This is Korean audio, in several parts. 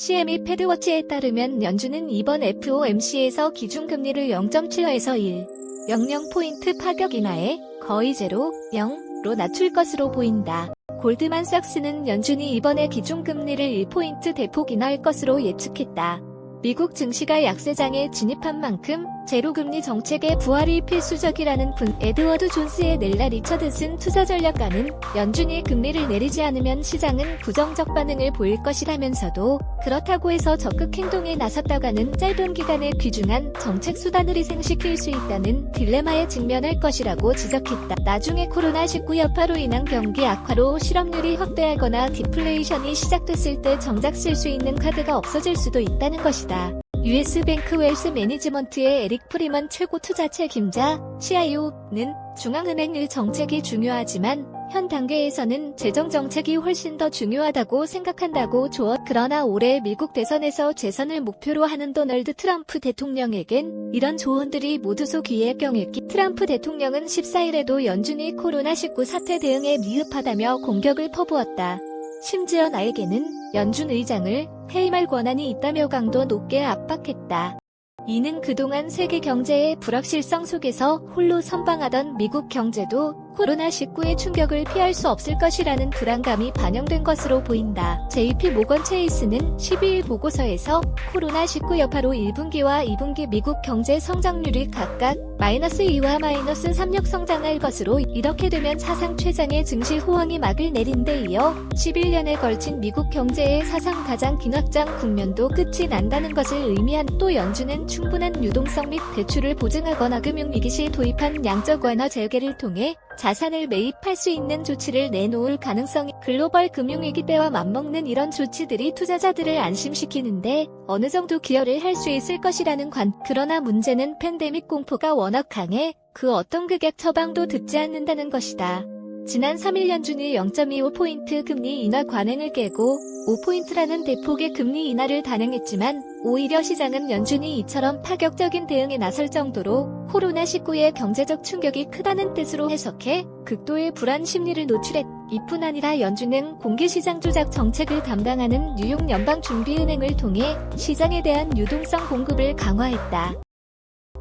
CME 패드워치에 따르면 연준은 이번 FOMC에서 기준금리를 0.75에서 1.00포인트 파격 인하에 거의 0로 낮출 것으로 보인다. 골드만삭스는 연준이 이번에 기준금리를 1포인트 대폭 인하할 것으로 예측했다. 미국 증시가 약세장에 진입한 만큼 제로금리 정책의 부활이 필수적이라는 에드워드 존스의 넬라 리처드슨 투자전략가는 연준이 금리를 내리지 않으면 시장은 부정적 반응을 보일 것이라면서도 그렇다고 해서 적극 행동에 나섰다가는 짧은 기간에 귀중한 정책 수단을 희생시킬 수 있다는 딜레마에 직면할 것이라고 지적했다. 나중에 코로나19 여파로 인한 경기 악화로 실업률이 확대하거나 디플레이션이 시작됐을 때 정작 쓸 수 있는 카드가 없어질 수도 있다는 것이다. US뱅크 웰스 매니지먼트의 에릭 프리먼 최고 투자 책임자 CIO는 중앙은행의 정책이 중요하지만 현 단계에서는 재정정책이 훨씬 더 중요하다고 생각한다고 그러나 올해 미국 대선에서 재선을 목표로 하는 도널드 트럼프 대통령에겐 이런 조언들이 모두 소기획경일기. 트럼프 대통령은 14일에도 연준이 코로나19 사태 대응에 미흡하다며 공격을 퍼부었다. 심지어 나에게는 연준 의장을 해임할 권한이 있다며 강도 높게 압박했다. 이는 그동안 세계 경제의 불확실성 속에서 홀로 선방하던 미국 경제도 코로나19의 충격을 피할 수 없을 것이라는 불안감이 반영된 것으로 보인다. JP 모건 체이스는 12일 보고서에서 코로나19 여파로 1분기와 2분기 미국 경제 성장률이 각각 -2와 -3력 성장할 것으로 이렇게 되면 사상 최장의 증시 호황이 막을 내린 데 이어 11년에 걸친 미국 경제의 사상 가장 긴 확장 국면도 끝이 난다는 것을 의미한. 또 연준은 충분한 유동성 및 대출을 보증하거나 금융위기 시 도입한 양적 완화 재개를 통해 자산을 매입할 수 있는 조치를 내놓을 가능성이 글로벌 금융위기 때와 맞먹는 이런 조치들이 투자자들을 안심시키는데 어느 정도 기여를 할 수 있을 것이라는 그러나 문제는 팬데믹 공포가 워낙 강해 그 어떤 극약 처방도 듣지 않는다는 것이다. 지난 3일 연준이 0.25포인트 금리 인하 관행을 깨고 5포인트라는 대폭의 금리 인하를 단행했지만 오히려 시장은 연준이 이처럼 파격적인 대응에 나설 정도로 코로나19의 경제적 충격이 크다는 뜻으로 해석해 극도의 불안 심리를 노출했다. 이뿐 아니라 연준은 공개시장 조작 정책을 담당하는 뉴욕 연방준비은행을 통해 시장에 대한 유동성 공급을 강화했다.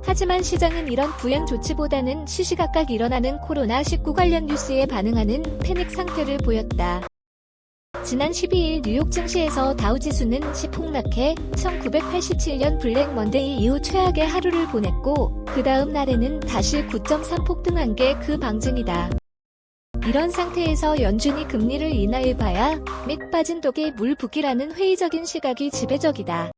하지만 시장은 이런 부양 조치보다는 시시각각 일어나는 코로나19 관련 뉴스에 반응하는 패닉 상태를 보였다. 지난 12일 뉴욕 증시에서 다우지수는 폭락해 1987년 블랙 먼데이 이후 최악의 하루를 보냈고 그 다음 날에는 다시 9.3 폭등한 게 그 방증이다. 이런 상태에서 연준이 금리를 인하해봐야 및 빠진 독에 물 붓기라는 회의적인 시각이 지배적이다.